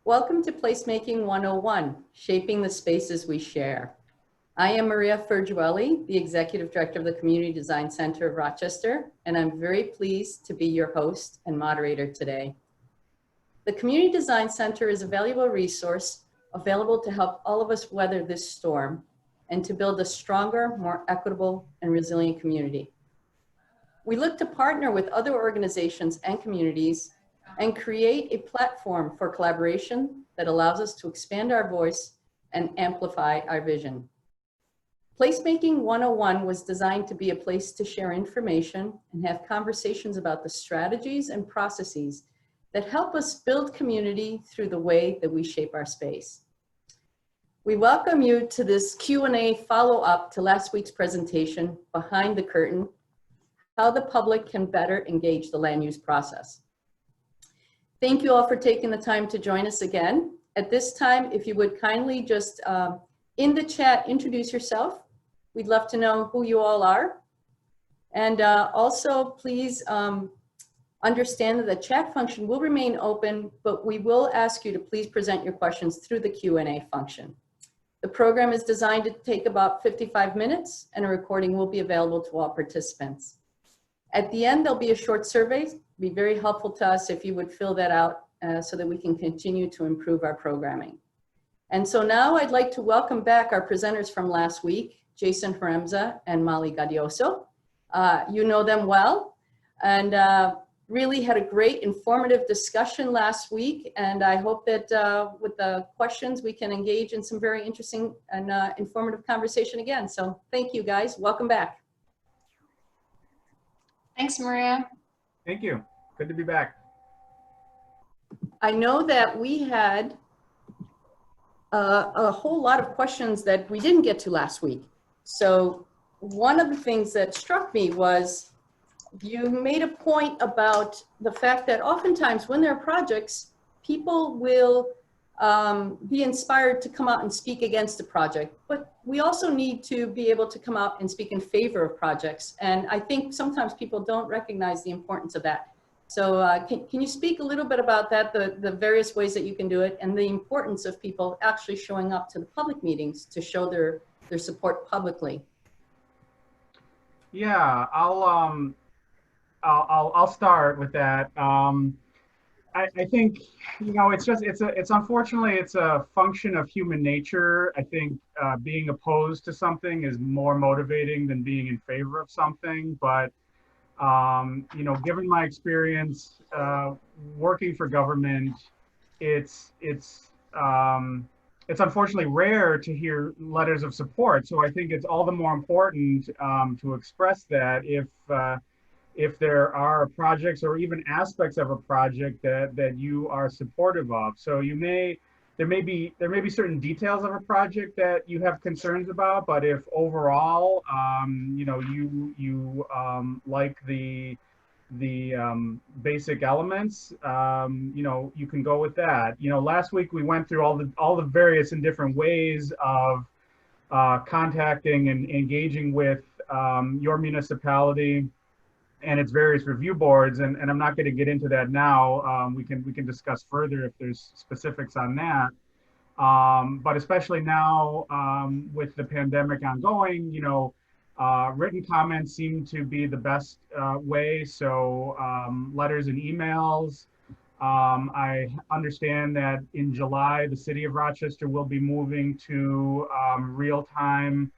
Welcome to Placemaking 101, Shaping the Spaces We Share. I am Maria Furgiuele, the Executive Director of the Community Design Center of Rochester, and I'm very pleased to be your host and moderator today. The Community Design Center is a valuable resource available to help all of us weather this storm and to build a stronger, more equitable, and resilient community. We look to partner with other organizations and communities and create a platform for collaboration that allows us to expand our voice and amplify our vision. Placemaking 101 was designed to be a place to share information and have conversations about the strategies and processes that help us build community through the way that we shape our space. We welcome you to this Q&A follow-up to last week's presentation, Behind the Curtain, How the Public Can Better Engage the Land Use Process. Thank you all for taking the time to join us again. At this time, if you would kindly just in the chat, introduce yourself. We'd love to know who you all are. And also please understand that the chat function will remain open, but we will ask you to please present your questions through the Q&A function. The program is designed to take about 55 minutes and a recording will be available to all participants. At the end, there'll be a short survey. It'd be very helpful to us if you would fill that out so that we can continue to improve our programming. And so now I'd like to welcome back our presenters from last week, Jason Haremza and Molly Gaudioso. You know them well and really had a great informative discussion last week. And I hope that with the questions, we can engage in some very interesting and informative conversation again. So thank you guys, welcome back. Thanks, Maria. Thank you. Good to be back. I know that we had a whole lot of questions that we didn't get to last week. So one of the things that struck me was you made a point about the fact that oftentimes when there are projects, people will be inspired to come out and speak against a project, but we also need to be able to come out and speak in favor of projects. And I think sometimes people don't recognize the importance of that. So can you speak a little bit about that, the various ways that you can do it and the importance of people actually showing up to the public meetings to show their support publicly? Yeah, I'll start with that. I think, you know, it's unfortunately, it's a function of human nature. I think being opposed to something is more motivating than being in favor of something. But, you know, given my experience working for government, it's unfortunately rare to hear letters of support. So I think it's all the more important to express that if there are projects or even aspects of a project that you are supportive of. So there may be certain details of a project that you have concerns about, but if overall, you know, you like the basic elements, you know, you can go with that. You know, last week we went through all the various and different ways of contacting and engaging with your municipality and its various review boards, and I'm not going to get into that now. We can discuss further if there's specifics on that. But especially now with the pandemic ongoing, you know, written comments seem to be the best way. So letters and emails. I understand that in July, the city of Rochester will be moving to real-time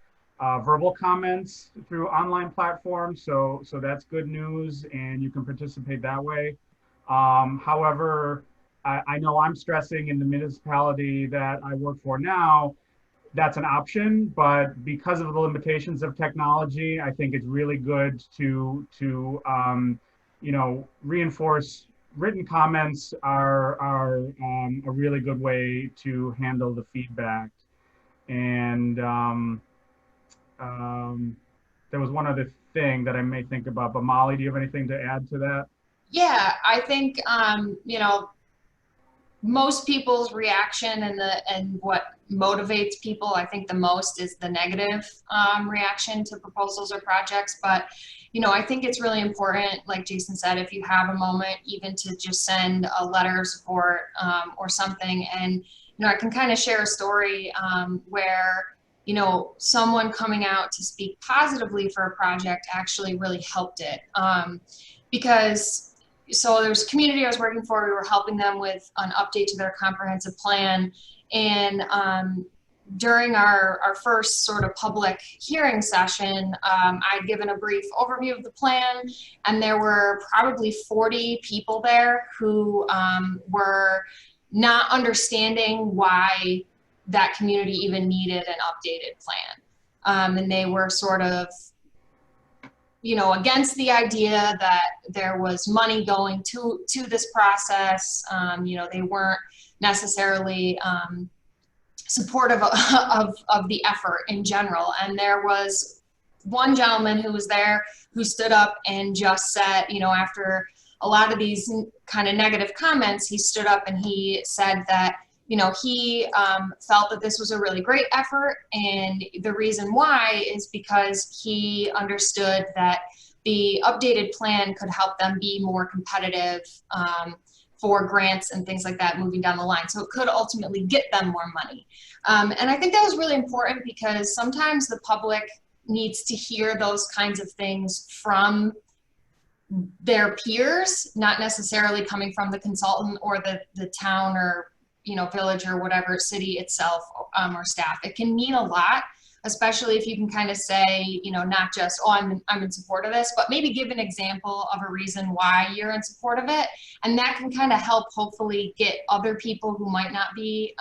verbal comments through online platforms. So that's good news and you can participate that way. However, I know I'm stressing in the municipality that I work for now, that's an option, but because of the limitations of technology, I think it's really good to you know, reinforce written comments are a really good way to handle the feedback. And there was one other thing that I may think about, but Molly, do you have anything to add to that? Yeah, I think, you know, most people's reaction and what motivates people, I think the most, is the negative reaction to proposals or projects. But, you know, I think it's really important, like Jason said, if you have a moment, even to just send a letter of support or something. And, you know, I can kind of share a story where, you know, someone coming out to speak positively for a project actually really helped it. Because so there was a community I was working for, we were helping them with an update to their comprehensive plan. And during our first sort of public hearing session, I'd given a brief overview of the plan, and there were probably 40 people there who were not understanding why that community even needed an updated plan. And they were sort of, you know, against the idea that there was money going to this process. You know, they weren't necessarily supportive of the effort in general. And there was one gentleman who was there who stood up and just said, you know, after a lot of these kind of negative comments, he stood up and he said that, you know, he felt that this was a really great effort, and the reason why is because he understood that the updated plan could help them be more competitive for grants and things like that moving down the line. So it could ultimately get them more money. And I think that was really important because sometimes the public needs to hear those kinds of things from their peers, not necessarily coming from the consultant or the town or, you know, village or whatever, city itself or staff. It can mean a lot, especially if you can kind of say, you know, not just, oh, I'm in support of this, but maybe give an example of a reason why you're in support of it. And that can kind of help hopefully get other people who might not be,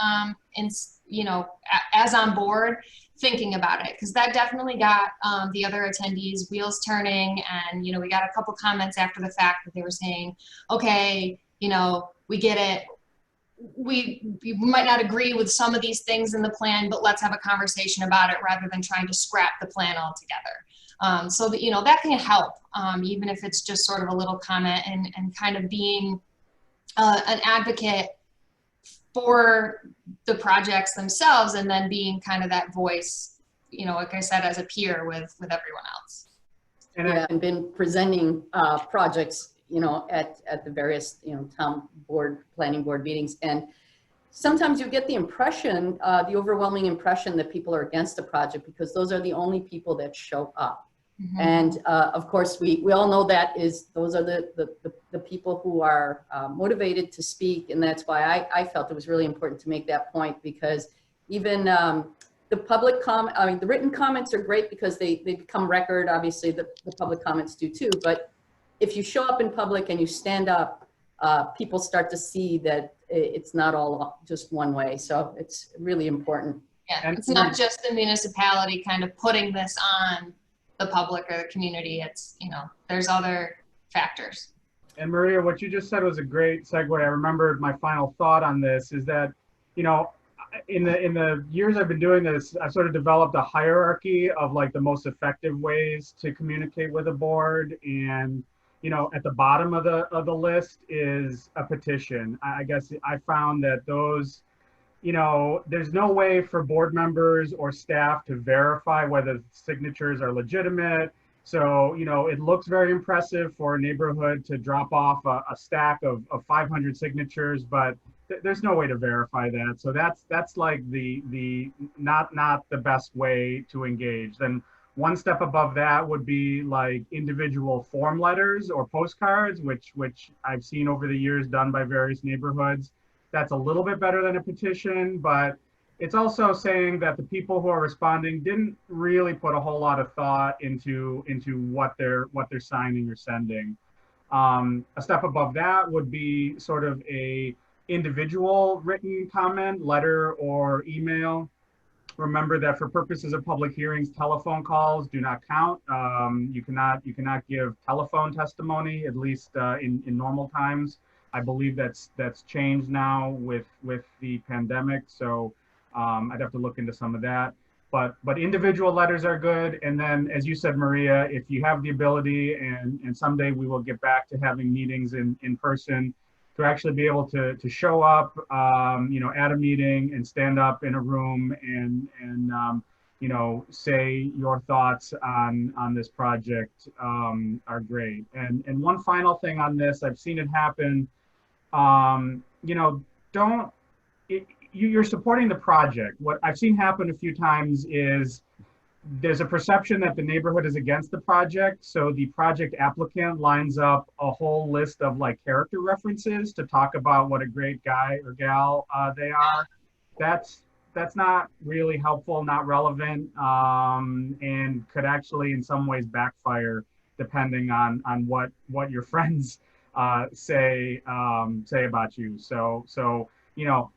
you know, as on board thinking about it. Because that definitely got the other attendees wheels turning. And, you know, we got a couple comments after the fact that they were saying, okay, you know, we get it. We might not agree with some of these things in the plan, but let's have a conversation about it rather than trying to scrap the plan altogether. So that, you know, that can help, even if it's just sort of a little comment and kind of being an advocate for the projects themselves, and then being kind of that voice, you know, like I said, as a peer with everyone else. And Yeah, and been presenting projects, you know, at the various, you know, town board, planning board meetings. And sometimes you get the impression, the overwhelming impression that people are against the project because those are the only people that show up. Mm-hmm. And of course, we all know that those are the people who are motivated to speak. And that's why I felt it was really important to make that point, because even the public I mean, the written comments are great because they become record. Obviously, the public comments do too. But if you show up in public and you stand up, people start to see that it's not all just one way. So it's really important. Yeah, and it's not just the municipality kind of putting this on the public or the community. It's, you know, there's other factors. And Maria, what you just said was a great segue. I remembered my final thought on this is that, you know, in the years I've been doing this, I've sort of developed a hierarchy of like the most effective ways to communicate with a board. And, you know, at the bottom of the list is a petition. I guess I found that those, you know, there's no way for board members or staff to verify whether signatures are legitimate. So, you know, it looks very impressive for a neighborhood to drop off a stack of 500 signatures, but there's no way to verify that. So that's like the not the best way to engage. Then one step above that would be like individual form letters or postcards, which I've seen over the years done by various neighborhoods. That's a little bit better than a petition, but it's also saying that the people who are responding didn't really put a whole lot of thought into what they're signing or sending. A step above that would be sort of a individual written comment, letter or email. Remember that for purposes of public hearings, telephone calls do not count. You cannot give telephone testimony, at least in normal times. I believe that's changed now with the pandemic. So I'd have to look into some of that. But individual letters are good. And then, as you said, Maria, if you have the ability, and someday we will get back to having meetings in person, to actually be able to show up, you know, at a meeting and stand up in a room and you know, say your thoughts on this project are great. And one final thing on this, I've seen it happen. You know, you're supporting the project. What I've seen happen a few times is there's a perception that the neighborhood is against the project. So the project applicant lines up a whole list of like character references to talk about what a great guy or gal they are. That's not really helpful, not relevant, and could actually in some ways backfire depending on what your friends say about you. So you know,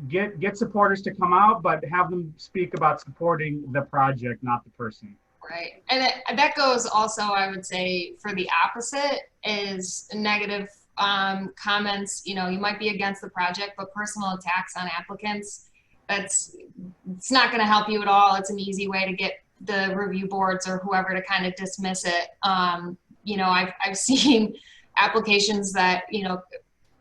get supporters to come out, but have them speak about supporting the project, not the person. Right. And that goes also, I would say, for the opposite is negative comments. You know, you might be against the project, but personal attacks on applicants, it's not going to help you at all. It's an easy way to get the review boards or whoever to kind of dismiss it. You know, I've seen applications that, you know,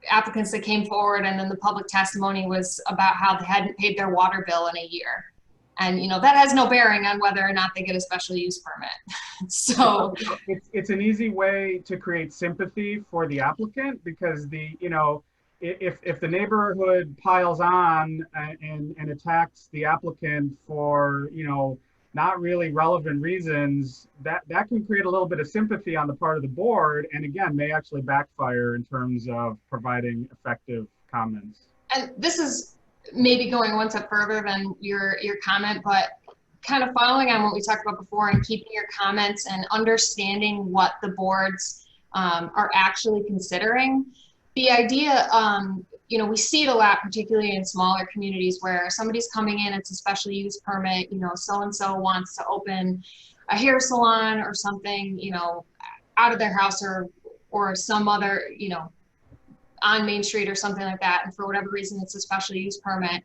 applicants that came forward and then the public testimony was about how they hadn't paid their water bill in a year. And, you know, that has no bearing on whether or not they get a special use permit. So it's an easy way to create sympathy for the applicant, because you know, if the neighborhood piles on and attacks the applicant for, you know, not really relevant reasons, that can create a little bit of sympathy on the part of the board, and again, may actually backfire in terms of providing effective comments. And this is maybe going one step further than your comment, but kind of following on what we talked about before and keeping your comments and understanding what the boards are actually considering. The idea, you know, we see it a lot, particularly in smaller communities where somebody's coming in, it's a special use permit, you know, so-and-so wants to open a hair salon or something, you know, out of their house or some other, you know, on Main Street or something like that. And for whatever reason, it's a special use permit.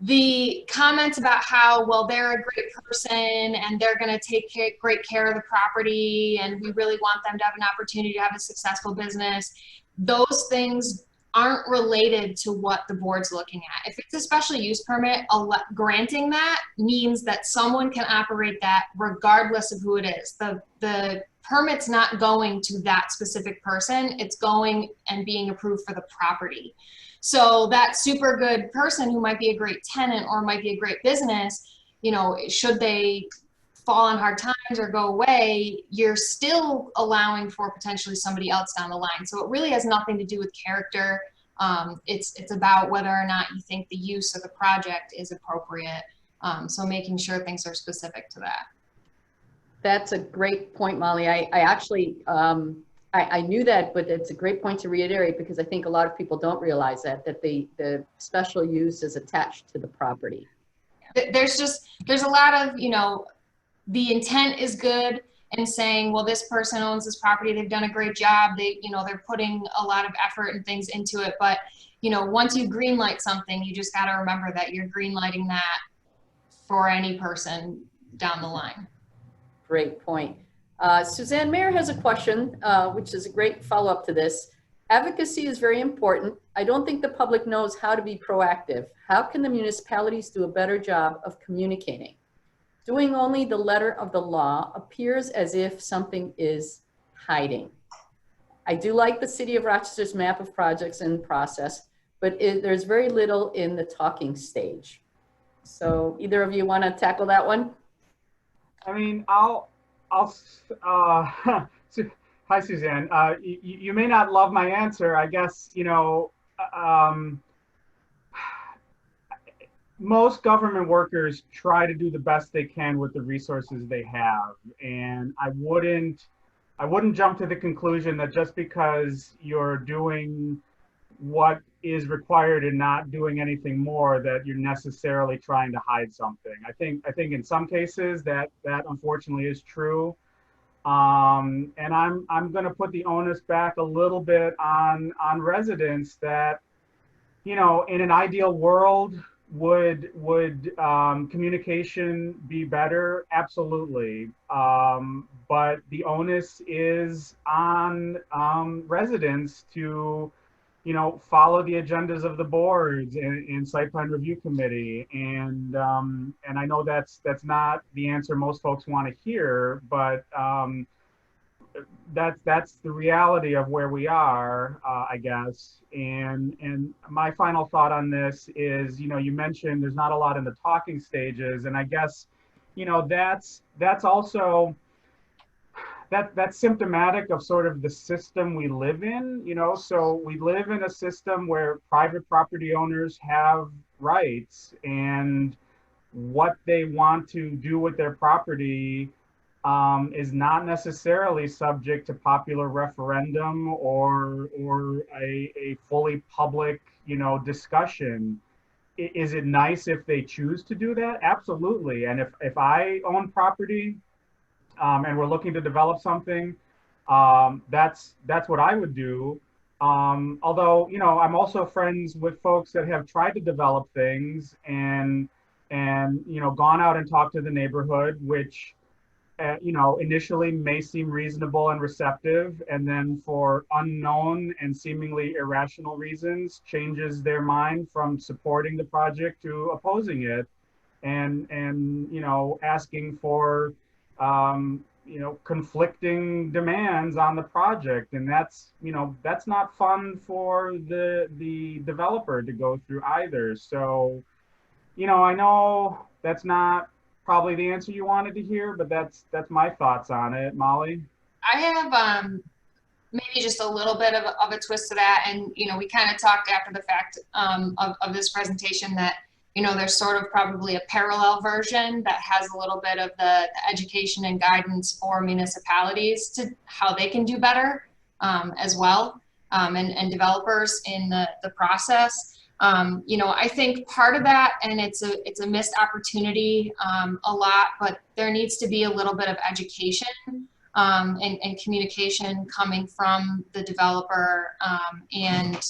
The comments about how, well, they're a great person and they're going to take great care of the property and we really want them to have an opportunity to have a successful business, those things aren't related to what the board's looking at. If it's a special use permit, granting that means that someone can operate that regardless of who it is. The permit's not going to that specific person, it's going and being approved for the property. So that super good person who might be a great tenant or might be a great business, you know, should they fall on hard times or go away, you're still allowing for potentially somebody else down the line. So it really has nothing to do with character. It's about whether or not you think the use of the project is appropriate. So making sure things are specific to that. That's a great point, Molly. I actually, I knew that, but it's a great point to reiterate because I think a lot of people don't realize that the special use is attached to the property. There's a lot of, you know, the intent is good and saying, well, this person owns this property, they've done a great job, you know, they're putting a lot of effort and things into it. But, you know, once you greenlight something, you just got to remember that you're greenlighting that for any person down the line. Great point. Suzanne Mayer has a question, which is a great follow-up to this. Advocacy is very important. I don't think the public knows how to be proactive. How can the municipalities do a better job of communicating? Doing only the letter of the law appears as if something is hiding. I do like the City of Rochester's map of projects in process, but there's very little in the talking stage. So either of you want to tackle that one? I mean, hi Suzanne. You may not love my answer. I guess, you know, most government workers try to do the best they can with the resources they have. And I wouldn't jump to the conclusion that just because you're doing what is required and not doing anything more, that you're necessarily trying to hide something. I think in some cases that unfortunately is true. And I'm going to put the onus back a little bit on residents that, you know, in an ideal world, would communication be better? Absolutely. But the onus is on residents to, follow the agendas of the boards and site plan review committee. And I know that's not the answer most folks want to hear, but that's the reality of where we are, I guess. And my final thought on this is, you mentioned there's not a lot in the talking stages, and I guess, that's also that's symptomatic of sort of the system we live in. So we live in a system where private property owners have rights, and what they want to do with their property is not necessarily subject to popular referendum or a fully public, discussion. Is it nice if they choose to do that? Absolutely. And if I own property and we're looking to develop something, that's what I would do. Although, I'm also friends with folks that have tried to develop things and gone out and talked to the neighborhood, which initially may seem reasonable and receptive, and then for unknown and seemingly irrational reasons changes their mind from supporting the project to opposing it, and asking for conflicting demands on the project. And that's not fun for the developer to go through either. So I know that's not probably the answer you wanted to hear, but that's my thoughts on it. Molly? I have maybe just a little bit of a twist to that. And, we kind of talked after the fact of this presentation that, there's sort of probably a parallel version that has a little bit of the education and guidance for municipalities to how they can do better as well, and developers in the process. I think part of that, and it's a missed opportunity a lot, but there needs to be a little bit of education and communication coming from the developer and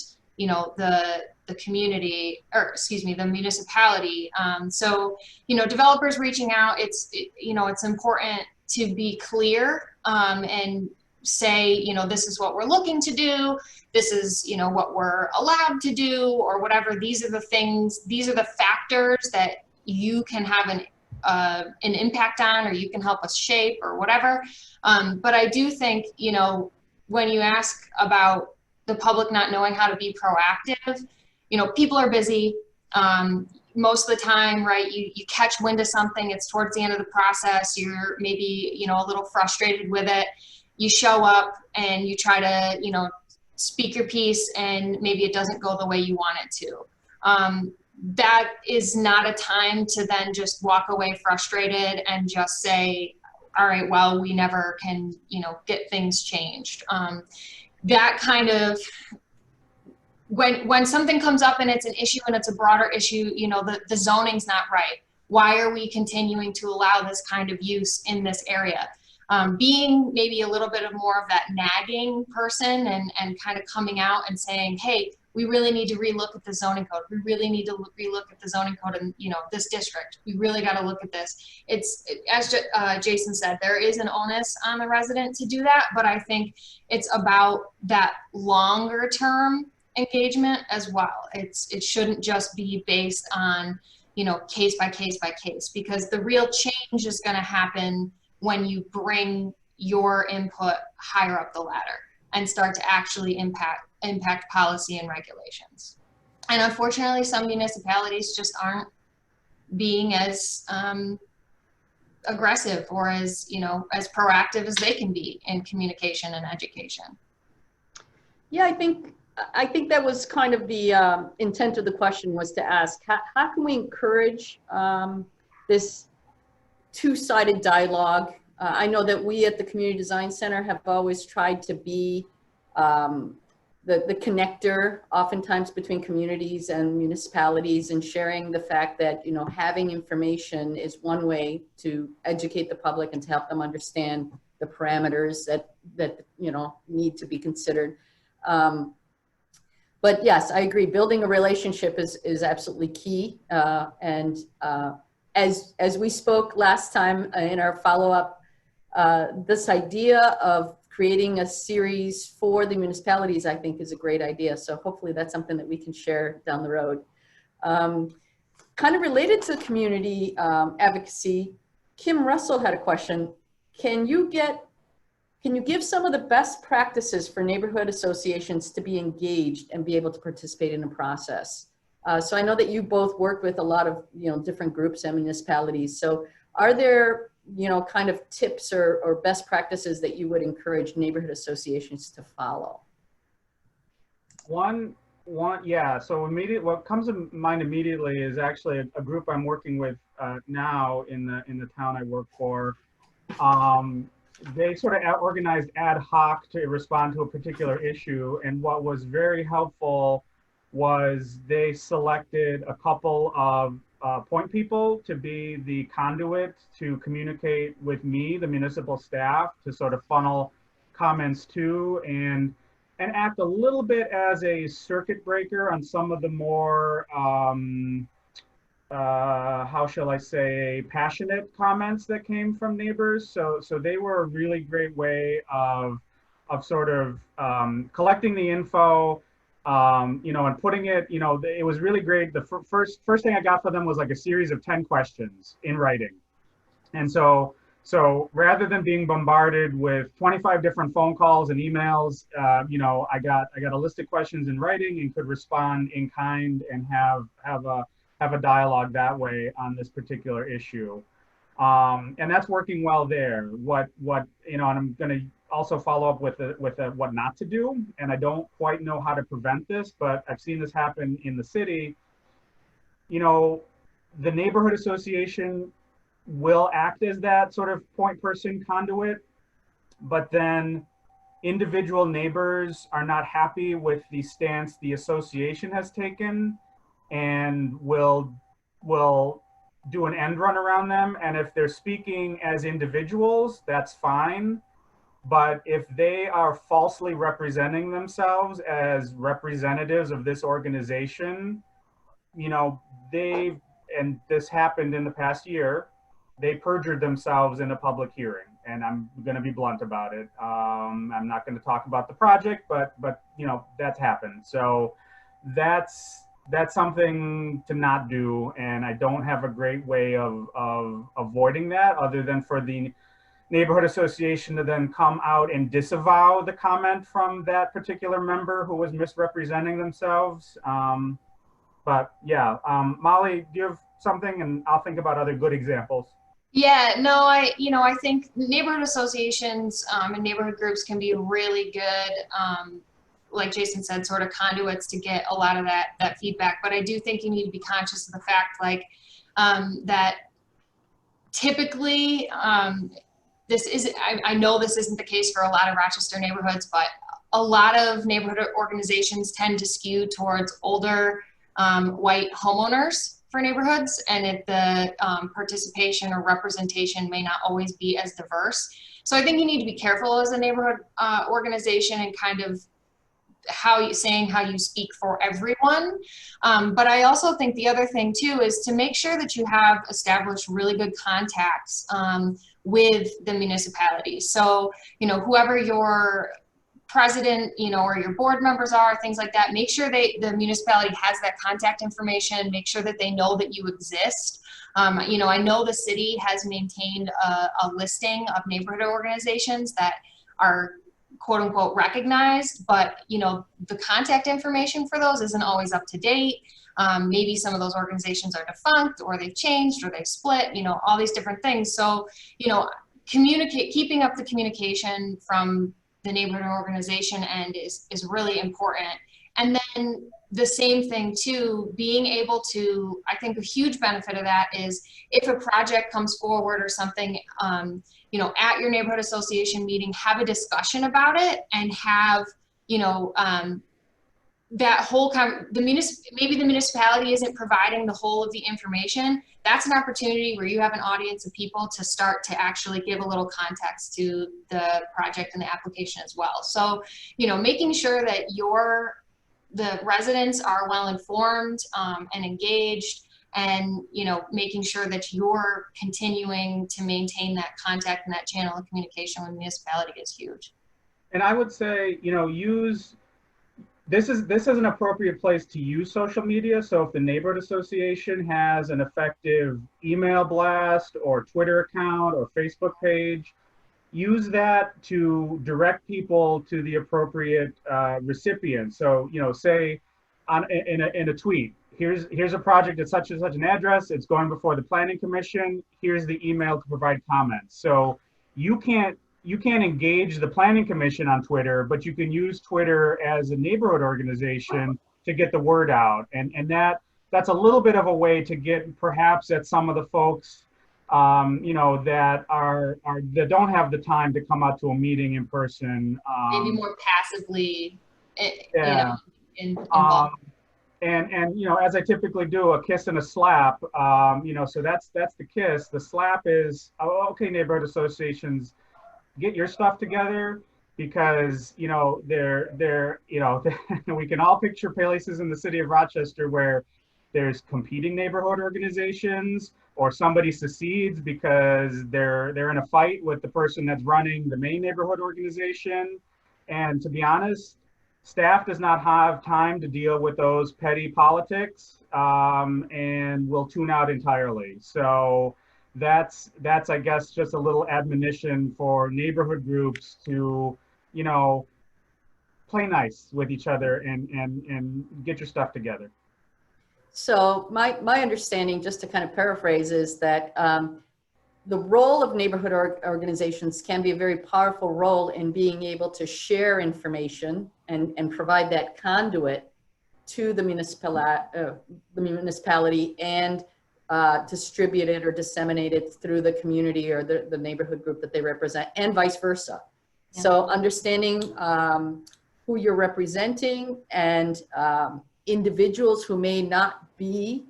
the community, or excuse me, the municipality. So developers reaching out, it's important to be clear and say, this is what we're looking to do. This is, what we're allowed to do, or whatever. These are the things, these are the factors that you can have an impact on, or you can help us shape, or whatever. But I do think, when you ask about the public not knowing how to be proactive, people are busy. Most of the time, right, you catch wind of something, it's towards the end of the process, you're maybe, a little frustrated with it. You show up and you try to, speak your piece, and maybe it doesn't go the way you want it to. That is not a time to then just walk away frustrated and just say, all right, well, we never can, get things changed. That kind of, when something comes up and it's an issue and it's a broader issue, the zoning's not right. Why are we continuing to allow this kind of use in this area? Being maybe a little bit of more of that nagging person and kind of coming out and saying, hey, we really need to relook at the zoning code. We really need to relook at the zoning code in, this district. We really got to look at this. As Jason said, there is an onus on the resident to do that, but I think it's about that longer term engagement as well. It shouldn't just be based on, case by case by case, because the real change is going to happen when you bring your input higher up the ladder and start to actually impact policy and regulations. And unfortunately, some municipalities just aren't being as aggressive or as, as proactive as they can be in communication and education. Yeah, I think that was kind of the intent of the question, was to ask, how can we encourage this two-sided dialogue? I know that we at the Community Design Center have always tried to be the connector, oftentimes between communities and municipalities, and sharing the fact that, having information is one way to educate the public and to help them understand the parameters that need to be considered. But yes, I agree. Building a relationship is absolutely key. As we spoke last time in our follow-up, this idea of creating a series for the municipalities, I think, is a great idea. So hopefully that's something that we can share down the road. Kind of related to community advocacy, Kim Russell had a question. Can you give some of the best practices for neighborhood associations to be engaged and be able to participate in the process? So I know that you both work with a lot of, different groups and municipalities. So are there, kind of tips or best practices that you would encourage neighborhood associations to follow? Yeah. So what comes to mind immediately is actually a group I'm working with now in the town I work for. They sort of organized ad hoc to respond to a particular issue, and what was very helpful was they selected a couple of point people to be the conduit to communicate with me, the municipal staff, to sort of funnel comments to and act a little bit as a circuit breaker on some of the more how shall I say, passionate comments that came from neighbors. So they were a really great way of sort of collecting the info, and putting it, it was really great. The first thing I got for them was like a series of 10 questions in writing. And so rather than being bombarded with 25 different phone calls and emails, I got a list of questions in writing and could respond in kind and have a dialogue that way on this particular issue. And that's working well there. And I'm going to also follow up with what not to do. And I don't quite know how to prevent this, but I've seen this happen in the city. The neighborhood association will act as that sort of point person conduit, but then individual neighbors are not happy with the stance the association has taken and will do an end run around them. And if they're speaking as individuals, that's fine. But if they are falsely representing themselves as representatives of this organization, and this happened in the past year, they perjured themselves in a public hearing. And I'm going to be blunt about it. I'm not going to talk about the project, but that's happened. So that's something to not do, and I don't have a great way of avoiding that other than for the neighborhood association to then come out and disavow the comment from that particular member who was misrepresenting themselves. But yeah, Molly, do you have something? And I'll think about other good examples. Yeah, no, I think neighborhood associations and neighborhood groups can be really good, like Jason said, sort of conduits to get a lot of that feedback. But I do think you need to be conscious of the fact, like, that typically, I know this isn't the case for a lot of Rochester neighborhoods, but a lot of neighborhood organizations tend to skew towards older white homeowners for neighborhoods, and if the participation or representation may not always be as diverse. So I think you need to be careful as a neighborhood organization and kind of how you speak for everyone. But I also think the other thing too is to make sure that you have established really good contacts with the municipality. So, whoever your president, or your board members are, things like that, make sure the municipality has that contact information, make sure that they know that you exist. I know the city has maintained a listing of neighborhood organizations that are quote unquote recognized, but the contact information for those isn't always up to date. Maybe some of those organizations are defunct, or they've changed, or they've split, all these different things. So, keeping up the communication from the neighborhood organization end is really important. And then the same thing too, being able to, I think a huge benefit of that is if a project comes forward or something, at your neighborhood association meeting, have a discussion about it and have, that whole maybe the municipality isn't providing the whole of the information. That's an opportunity where you have an audience of people to start to actually give a little context to the project and the application as well. So, making sure that your the residents are well informed and engaged, and making sure that you're continuing to maintain that contact and that channel of communication with the municipality is huge. And I would say, this is an appropriate place to use social media. So if the neighborhood association has an effective email blast or Twitter account or Facebook page, use that to direct people to the appropriate recipient. So, say in a tweet, here's a project at such and such an address. It's going before the planning commission. Here's the email to provide comments. So you can't engage the planning commission on Twitter, but you can use Twitter as a neighborhood organization to get the word out. And that's a little bit of a way to get perhaps at some of the folks that don't have the time to come out to a meeting in person. Maybe more passively, involved. And as I typically do, a kiss and a slap. So that's the kiss. The slap is, okay, neighborhood associations, get your stuff together, because we can all picture places in the city of Rochester where there's competing neighborhood organizations, or somebody secedes because they're in a fight with the person that's running the main neighborhood organization. And to be honest, staff does not have time to deal with those petty politics, and will tune out entirely. So that's I guess just a little admonition for neighborhood groups to play nice with each other and get your stuff together. So my understanding, just to kind of paraphrase, is that the role of neighborhood organizations can be a very powerful role in being able to share information and provide that conduit to the municipality and distribute it or disseminate it through the community or the neighborhood group that they represent, and vice versa. Yeah. So understanding who you're representing and individuals who may not be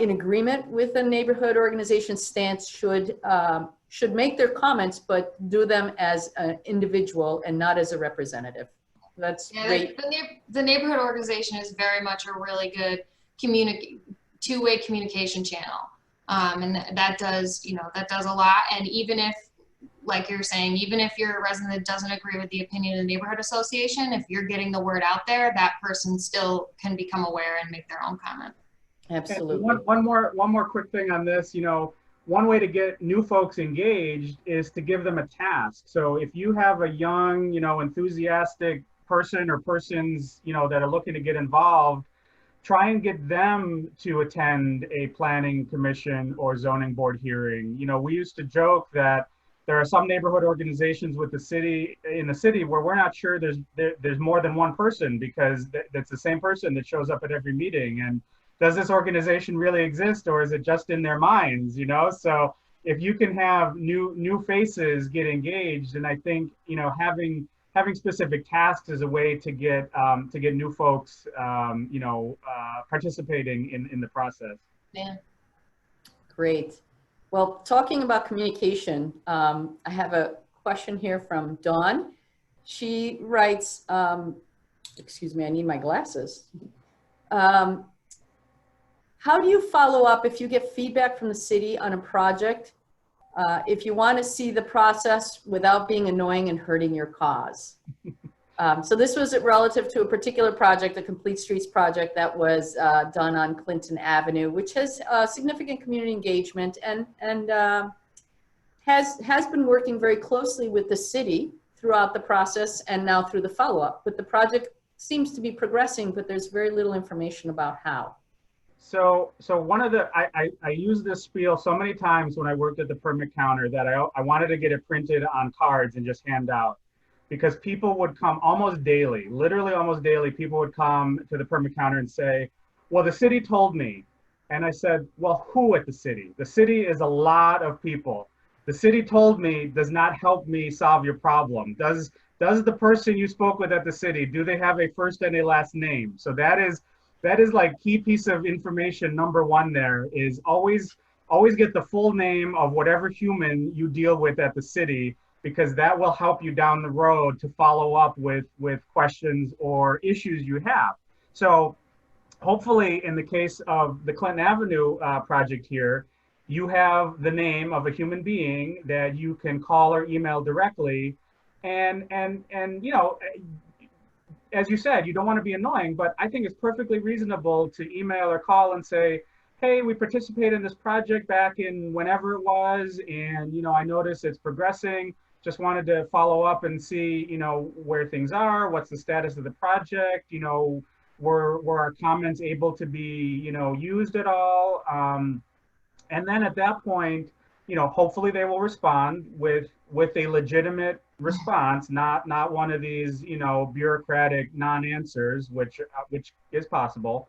in agreement with a neighborhood organization stance should make their comments, but do them as an individual and not as a representative. That's great. The neighborhood organization is very much a really good two-way communication channel, and that does a lot. And even if, like you're saying, even if you're a resident that doesn't agree with the opinion of the neighborhood association, if you're getting the word out there, that person still can become aware and make their own comment. Absolutely. One more quick thing on this. One way to get new folks engaged is to give them a task. So if you have a young, enthusiastic person or persons, that are looking to get involved, try and get them to attend a planning commission or zoning board hearing. We used to joke that there are some neighborhood organizations in the city where we're not sure there's more than one person, because that's the same person that shows up at every meeting. And does this organization really exist, or is it just in their minds? So if you can have new faces get engaged, and I think having specific tasks is a way to get new folks participating in the process. Yeah. Great. Well, talking about communication, I have a question here from Dawn. She writes, excuse me, I need my glasses. How do you follow up if you get feedback from the city on a project, if you want to see the process without being annoying and hurting your cause? So this was relative to a particular project, a Complete Streets project that was done on Clinton Avenue, which has significant community engagement and has been working very closely with the city throughout the process and now through the follow-up. But the project seems to be progressing, but there's very little information about how. So one of I used this spiel so many times when I worked at the permit counter that I wanted to get it printed on cards and just hand out. Because people would come almost daily, literally almost daily, people would come to the permit counter and say, well, the city told me. And I said, well, who at the city? The city is a lot of people. The city told me does not help me solve your problem. Does the person you spoke with at the city, do they have a first and a last name? So that is like key piece of information. Number one there is always get the full name of whatever human you deal with at the city. because that will help you down the road to follow up with questions or issues you have. So hopefully in the case of the Clinton Avenue project here, you have the name of a human being that you can call or email directly. And you know, as you said, you don't want to be annoying, but I think it's perfectly reasonable to email or call and say, hey, we participated in this project back in whenever it was, and you know, I noticed it's progressing. Just wanted to follow up and see, you know, where things are, what's the status of the project, you know, were our comments able to be, you know, used at all? And then at that point, you know, hopefully they will respond with a legitimate response, not one of these, you know, bureaucratic non-answers, which is possible.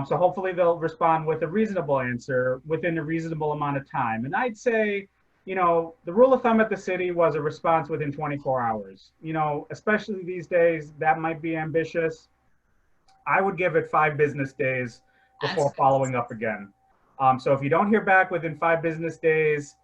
So hopefully they'll respond with a reasonable answer within a reasonable amount of time. And I'd say, you know, the rule of thumb at the city was a response within 24 hours. You know, especially these days, that might be ambitious. I would give it 5 business days before following up again. So if you don't hear back within 5 business days,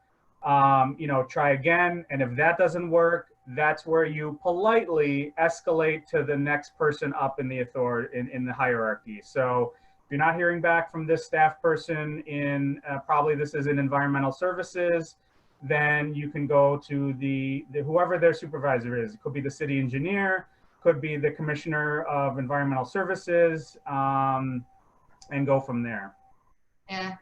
you know, try again. And if that doesn't work, that's where you politely escalate to the next person up in the authority, in the hierarchy. So if you're not hearing back from this staff person in, probably this is in environmental services, then you can go to the whoever their supervisor is. It could be the city engineer, could be the commissioner of environmental services, and go from there. Yeah,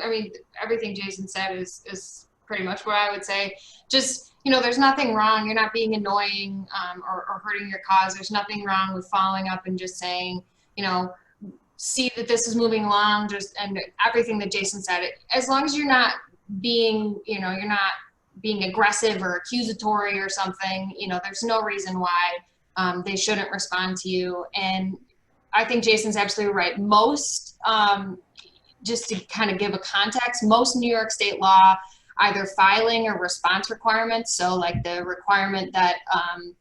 I mean, everything Jason said is pretty much what I would say. Just, you know, there's nothing wrong. You're not being annoying or hurting your cause. There's nothing wrong with following up and just saying, you know, see that this is moving along, just, and everything that Jason said. As long as you're not being, you know, you're not being aggressive or accusatory or something, you know, there's no reason why they shouldn't respond to you. And I think Jason's absolutely right. Most, just to kind of give a context, most New York state law, either filing or response requirements. So like the requirement that,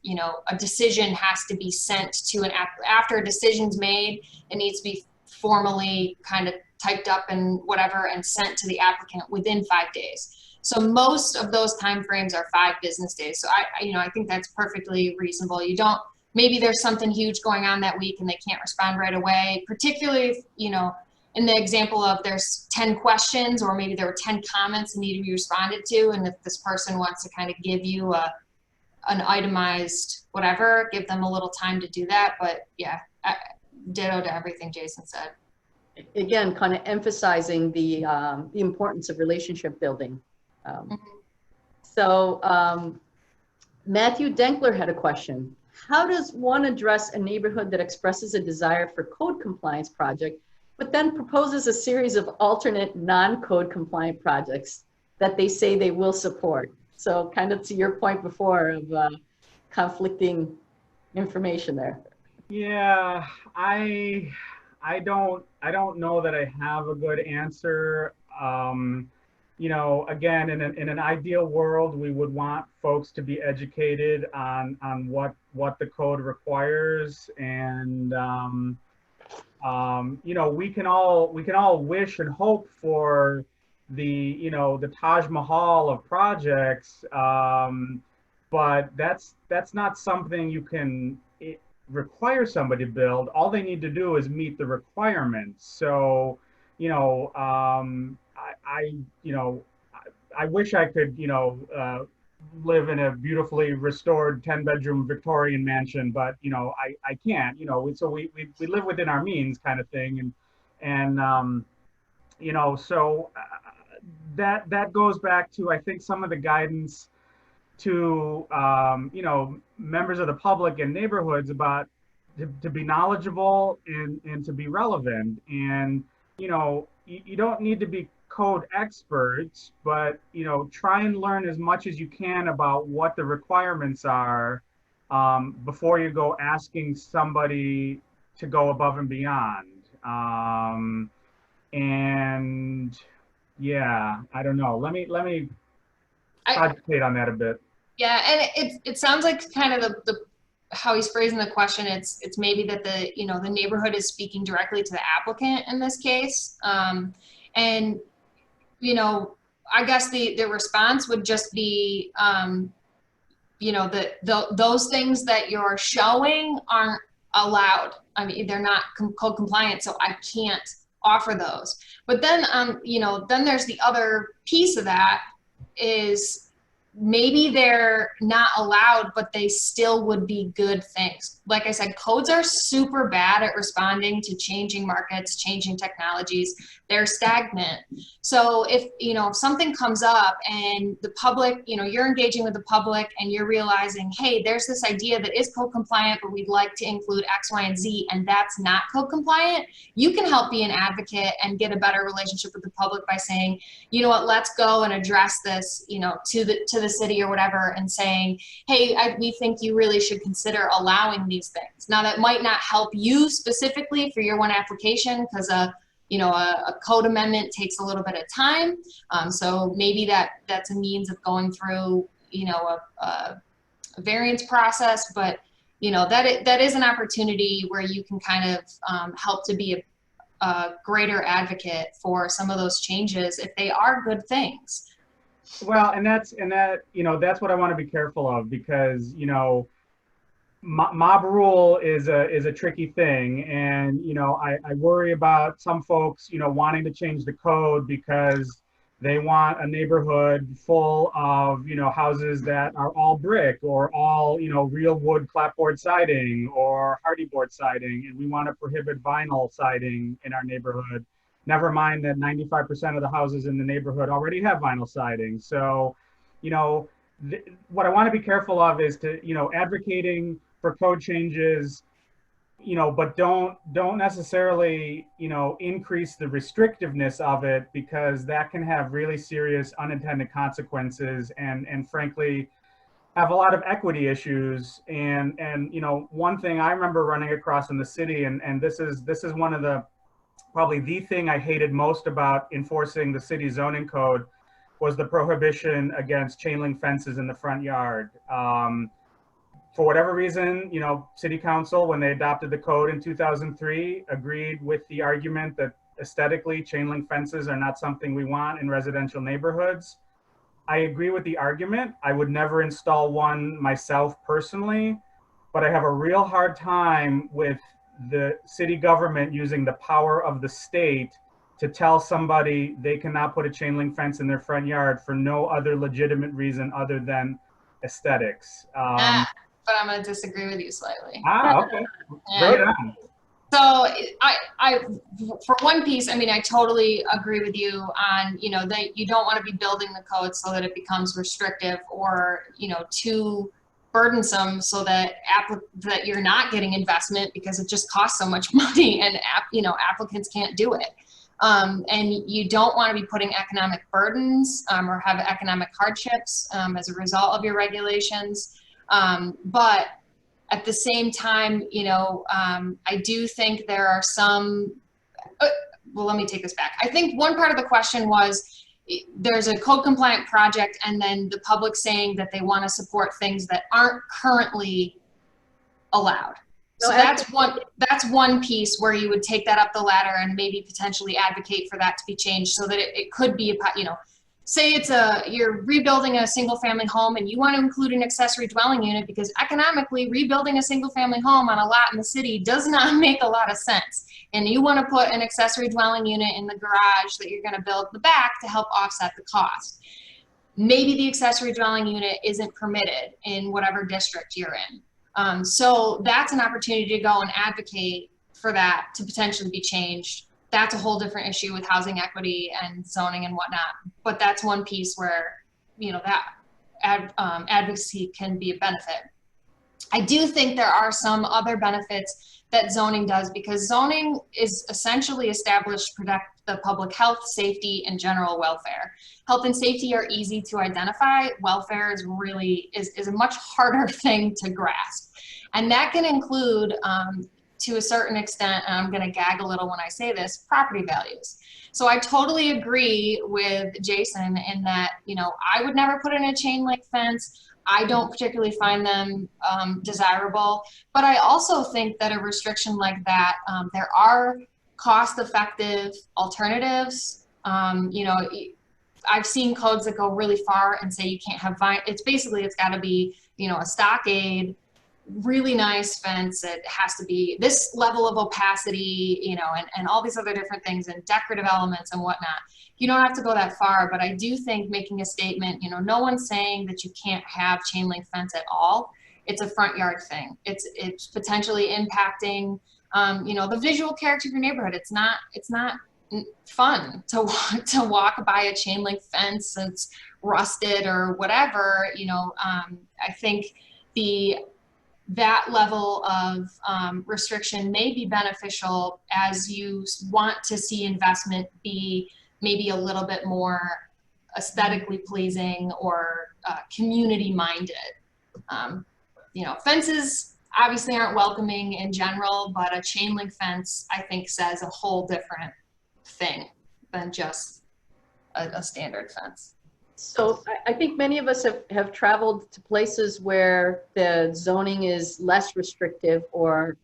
you know, a decision has to be sent to after a decision's made, it needs to be formally kind of typed up and whatever and sent to the applicant within 5 days. So most of those timeframes are 5 business days. So you know, I think that's perfectly reasonable. You don't, maybe there's something huge going on that week and they can't respond right away, particularly if, you know, in the example of there's 10 questions or maybe there were 10 comments that need to be responded to, and if this person wants to kind of give you an itemized whatever, give them a little time to do that. But yeah, ditto to everything Jason said. Again, kind of emphasizing the importance of relationship building. So Matthew Denkler had a question. How does one address a neighborhood that expresses a desire for code compliance project, but then proposes a series of alternate non-code compliant projects that they say they will support? So kind of to your point before of conflicting information there. Yeah, I don't know that I have a good answer. You know, again, in an ideal world, we would want folks to be educated on what the code requires, and you know, we can all wish and hope for the, you know, the Taj Mahal of projects, but that's not something you can require somebody to build. All they need to do is meet the requirements. So, you know, I wish I could, you know, live in a beautifully restored 10-bedroom Victorian mansion, but you know, I can't, you know, so we live within our means kind of thing. And you know, so that goes back to, I think, some of the guidance to, you know, members of the public and neighborhoods about to be knowledgeable and to be relevant. And, you know, you don't need to be code experts, but, you know, try and learn as much as you can about what the requirements are before you go asking somebody to go above and beyond. And yeah, I don't know. Let me concentrate on that a bit. Yeah, and it sounds like kind of the how he's phrasing the question. It's maybe that the, you know, the neighborhood is speaking directly to the applicant in this case, and you know, I guess the response would just be, those things that you're showing aren't allowed. I mean, they're not code compliant, so I can't offer those. But then, then there's the other piece of that is maybe they're not allowed, but they still would be good things. Like I said, codes are super bad at responding to changing markets, changing technologies. They're stagnant. So if something comes up and the public, you're engaging with the public and you're realizing, hey, there's this idea that is code compliant, but we'd like to include X, Y, and Z, and that's not code compliant, you can help be an advocate and get a better relationship with the public by saying, you know what, let's go and address this, to the city or whatever, and saying, hey, we think you really should consider allowing these things. Now that might not help you specifically for your one application, because a code amendment takes a little bit of time. So maybe that's a means of going through, a variance process, but that is an opportunity where you can kind of help to be a greater advocate for some of those changes if they are good things. Well, and that's what I want to be careful of, because mob rule is a tricky thing, and I worry about some folks wanting to change the code because they want a neighborhood full of houses that are all brick or all real wood clapboard siding or hardy board siding, and we want to prohibit vinyl siding in our neighborhood. Never mind that 95% of the houses in the neighborhood already have vinyl siding. So, what I want to be careful of is to, advocating for code changes, but don't necessarily, increase the restrictiveness of it, because that can have really serious unintended consequences and frankly, have a lot of equity issues. And one thing I remember running across in the city, and this is one of probably the thing I hated most about enforcing the city zoning code, was the prohibition against chain link fences in the front yard. For whatever reason, city council, when they adopted the code in 2003, agreed with the argument that aesthetically chain link fences are not something we want in residential neighborhoods. I agree with the argument. I would never install one myself personally, but I have a real hard time with the city government using the power of the state to tell somebody they cannot put a chain link fence in their front yard for no other legitimate reason other than aesthetics. But I'm going to disagree with you slightly. Okay. Right on. So I, for one piece, I totally agree with you on, that you don't want to be building the code so that it becomes restrictive or, too burdensome, so that that you're not getting investment because it just costs so much money and applicants can't do it. And you don't want to be putting economic burdens or have economic hardships as a result of your regulations. But at the same time, I do think there are some, well, let me take this back. I think one part of the question was, there's a code compliant project and then the public saying that they want to support things that aren't currently allowed. So that's one piece where you would take that up the ladder and maybe potentially advocate for that to be changed so that it could be say you're rebuilding a single family home and you want to include an accessory dwelling unit because economically rebuilding a single family home on a lot in the city does not make a lot of sense. And you want to put an accessory dwelling unit in the garage that you're going to build in the back to help offset the cost. Maybe the accessory dwelling unit isn't permitted in whatever district you're in. So that's an opportunity to go and advocate for that to potentially be changed. That's a whole different issue with housing equity and zoning and whatnot. But that's one piece where, that advocacy can be a benefit. I do think there are some other benefits that zoning does, because zoning is essentially established to protect the public health, safety, and general welfare. Health and safety are easy to identify. Welfare is really is a much harder thing to grasp. And that can include, to a certain extent, and I'm going to gag a little when I say this, property values. So I totally agree with Jason in that, I would never put in a chain link fence. I don't particularly find them desirable, but I also think that a restriction like that, there are cost-effective alternatives. I've seen codes that go really far and say you can't have vinyl. It's got to be you know, a stockade, really nice fence. It has to be this level of opacity, you know, and all these other different things and decorative elements and whatnot. You don't have to go that far, but I do think making a statement, you know, no one's saying that you can't have chain link fence at all. It's a front yard thing. It's potentially impacting, you know, the visual character of your neighborhood. It's not fun to walk by a chain link fence that's rusted or whatever. You know, I think that level of restriction may be beneficial as you want to see investment be maybe a little bit more aesthetically pleasing or community minded. You know, fences obviously aren't welcoming in general, but a chain link fence, I think, says a whole different thing than just a standard fence. So I think many of us have traveled to places where the zoning is less restrictive or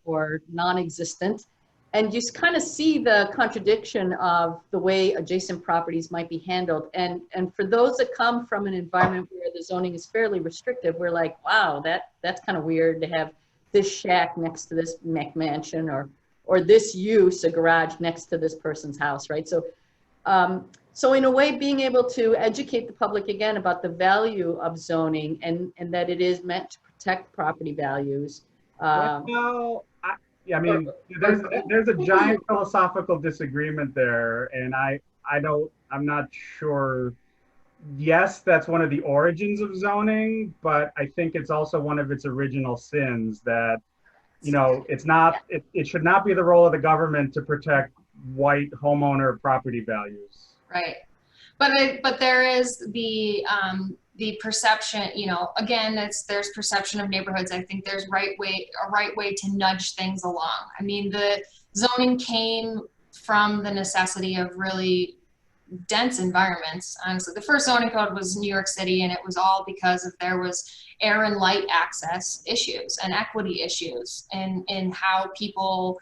non-existent. And you kind of see the contradiction of the way adjacent properties might be handled. And for those that come from an environment where the zoning is fairly restrictive, we're like, wow, that's kind of weird to have this shack next to this McMansion or this use, a garage next to this person's house, right? So, so in a way, being able to educate the public again about the value of zoning and that it is meant to protect property values. Well, I mean, there's a giant philosophical disagreement there, and I'm not sure. Yes, that's one of the origins of zoning, but I think it's also one of its original sins that, you know, it should not be the role of the government to protect white homeowner property values. Right, but there is the perception, you know, again, there's perception of neighborhoods. I think there's a right way to nudge things along. I mean, the zoning came from the necessity of really dense environments. Honestly, the first zoning code was New York City, and it was all because there was air and light access issues and equity issues in how people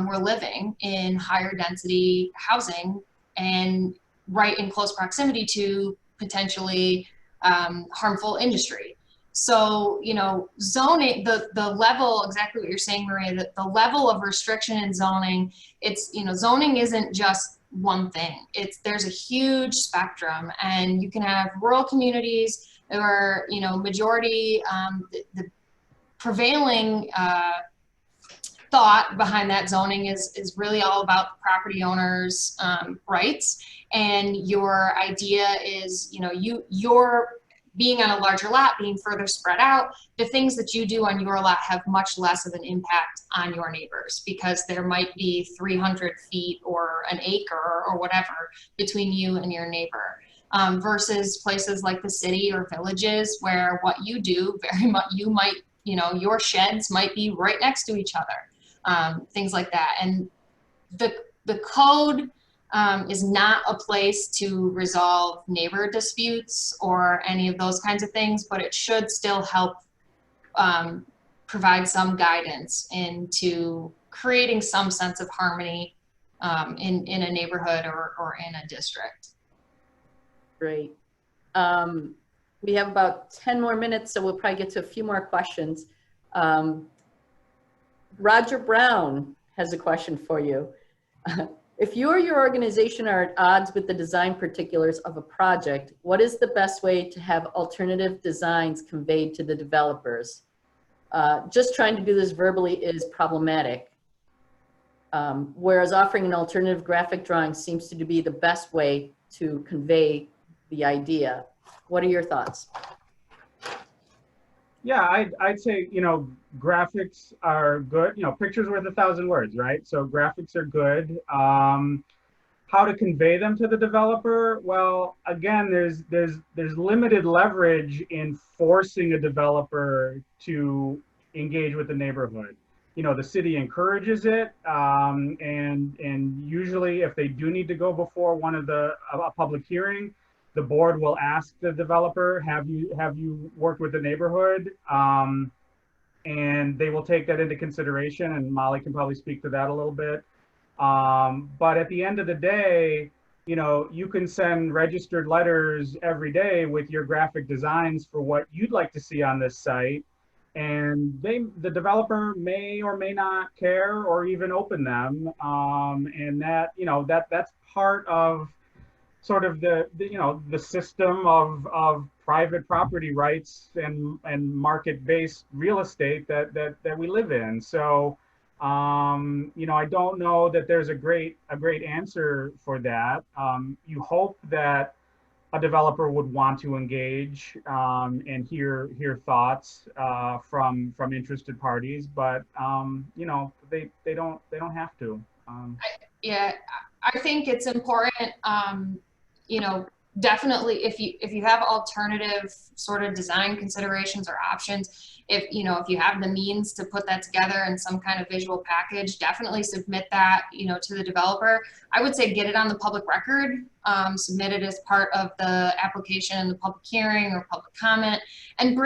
were living in higher density housing and right in close proximity to potentially harmful industry. So, you know, zoning, the level, exactly what you're saying, Maria, that the level of restriction in zoning, it's, you know, zoning isn't just one thing. There's a huge spectrum, and you can have rural communities or, you know, majority, the prevailing thought behind that zoning is really all about property owners' rights. And your idea is, you know, you're being on a larger lot, being further spread out, the things that you do on your lot have much less of an impact on your neighbors because there might be 300 feet or an acre or whatever between you and your neighbor. Versus places like the city or villages where what you do very much, you might, you know, your sheds might be right next to each other, things like that. And the code is not a place to resolve neighbor disputes or any of those kinds of things, but it should still help provide some guidance into creating some sense of harmony in a neighborhood or in a district. Great. We have about 10 more minutes, so we'll probably get to a few more questions. Roger Brown has a question for you. If you or your organization are at odds with the design particulars of a project, what is the best way to have alternative designs conveyed to the developers? Just trying to do this verbally is problematic, whereas offering an alternative graphic drawing seems to be the best way to convey the idea. What are your thoughts? Yeah, I'd say, you know, graphics are good. You know, pictures worth 1,000 words, right? So graphics are good. How to convey them to the developer? Well, again, there's limited leverage in forcing a developer to engage with the neighborhood. You know, the city encourages it, and usually, if they do need to go before one of a public hearing, the board will ask the developer, have you worked with the neighborhood? And they will take that into consideration, and Molly can probably speak to that a little bit. But at the end of the day, you know, you can send registered letters every day with your graphic designs for what you'd like to see on this site. And the developer may or may not care or even open them. And that, you know, that's part of sort of the system of private property rights and market-based real estate that we live in. So, you know, I don't know that there's a great answer for that. You hope that a developer would want to engage and hear thoughts from interested parties, but you know, they don't have to. Yeah, I think it's important. You know, definitely if you have alternative sort of design considerations or options, if you have the means to put that together in some kind of visual package, definitely submit that, you know, to the developer. I would say get it on the public record, submit it as part of the application in the public hearing or public comment, and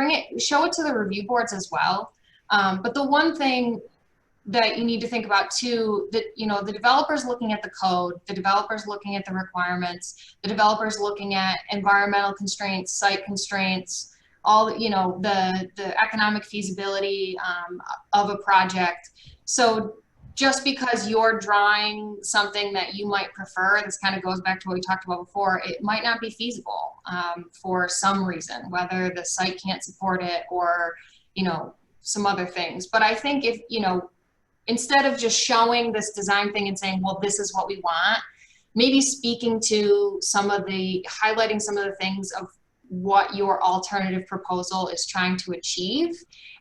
show it to the review boards as well. But the one thing that you need to think about too, that, you know, the developer's looking at the code, the developer's looking at the requirements, the developer's looking at environmental constraints, site constraints, all, you know, the economic feasibility of a project. So just because you're drawing something that you might prefer, this kind of goes back to what we talked about before, it might not be feasible for some reason, whether the site can't support it or, you know, some other things. But I think if, you know, instead of just showing this design thing and saying, well, this is what we want, maybe speaking to highlighting some of the things of what your alternative proposal is trying to achieve.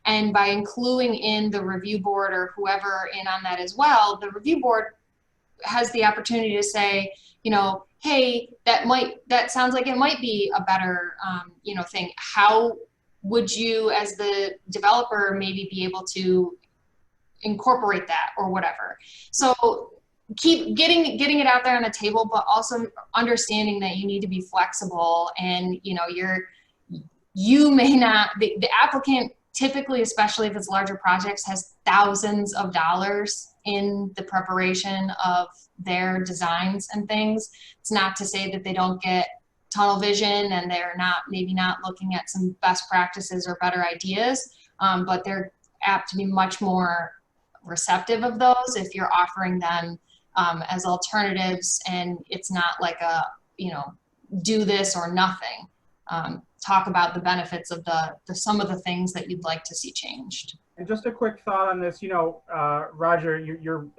And by including in the review board or whoever in on that as well, the review board has the opportunity to say, you know, hey, that sounds like it might be a better, you know, thing. How would you, as the developer, maybe be able to incorporate that or whatever? So keep getting it out there on the table, but also understanding that you need to be flexible, and, you know, you may not, the applicant typically, especially if it's larger projects, has thousands of dollars in the preparation of their designs and things. It's not to say that they don't get tunnel vision and they're maybe not looking at some best practices or better ideas, but they're apt to be much more receptive of those if you're offering them as alternatives, and it's not like a, you know, do this or nothing. Talk about the benefits of some of the things that you'd like to see changed. And just a quick thought on this, you know, Roger,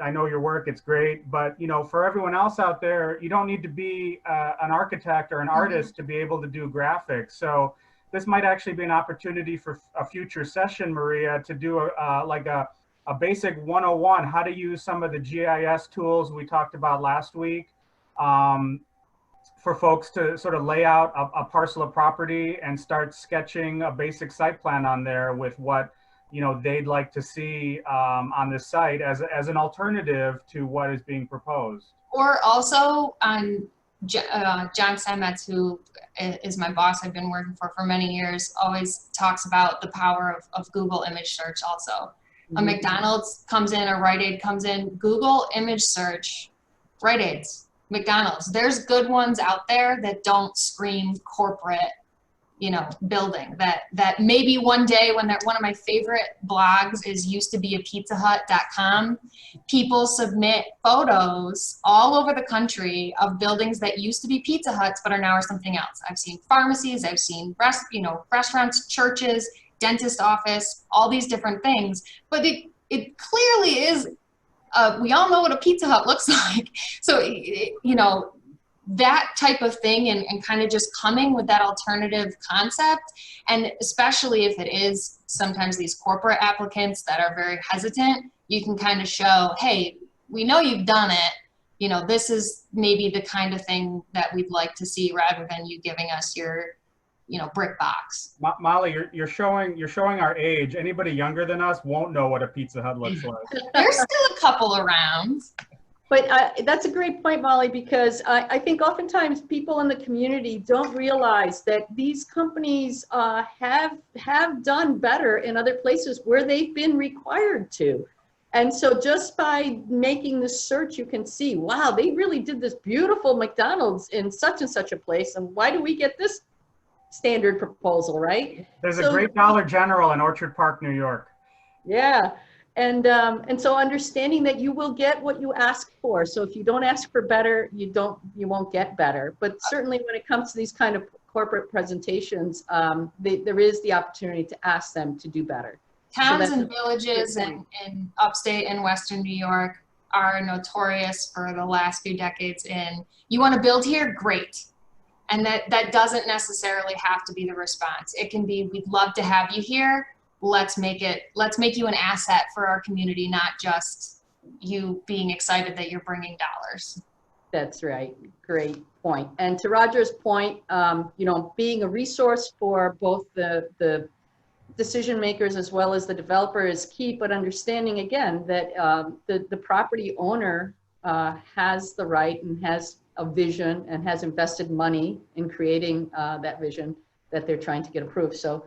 I know your work, it's great, but, you know, for everyone else out there, you don't need to be an architect or an artist to be able to do graphics. So this might actually be an opportunity for a future session, Maria, to do like a basic 101, how to use some of the GIS tools we talked about last week for folks to sort of lay out a parcel of property and start sketching a basic site plan on there with what, you know, they'd like to see on this site as an alternative to what is being proposed. Or also John Steinmetz, who is my boss I've been working for many years, always talks about the power of Google image search also. A McDonald's comes in, a Rite Aid comes in, Google image search, Rite Aids, McDonald's. There's good ones out there that don't scream corporate, you know, building. That maybe one day when one of my favorite blogs is used to be a pizzahut.com, people submit photos all over the country of buildings that used to be Pizza Huts but are now something else. I've seen pharmacies, I've seen restaurants, churches, dentist office, all these different things, but it clearly is, we all know what a Pizza Hut looks like. So, you know, that type of thing, and kind of just coming with that alternative concept, and especially if it is sometimes these corporate applicants that are very hesitant, you can kind of show, hey, we know you've done it, you know, this is maybe the kind of thing that we'd like to see, rather than you giving us your, you know, brick box. Molly, you're showing our age. Anybody younger than us won't know what a Pizza Hut looks like. There's still a couple around. But that's a great point, Molly, because I think oftentimes people in the community don't realize that these companies have done better in other places where they've been required to. And so just by making this search, you can see, wow, they really did this beautiful McDonald's in such and such a place. And why do we get this standard proposal, right? There's So, a great Dollar General in Orchard Park, New York. yeah. And so understanding that you will get what you ask for. So if you don't ask for better, you won't get better. But certainly when it comes to these kind of corporate presentations, there is the opportunity to ask them to do better. Towns and villages in upstate and Western New York are notorious for the last few decades in, you want to build here? Great. And that doesn't necessarily have to be the response. It can be, we'd love to have you here. Let's make you an asset for our community, not just you being excited that you're bringing dollars. That's right. Great point. And to Roger's point, being a resource for both the decision makers as well as the developer is key, but understanding again that the property owner has the right and has a vision and has invested money in creating that vision that they're trying to get approved. So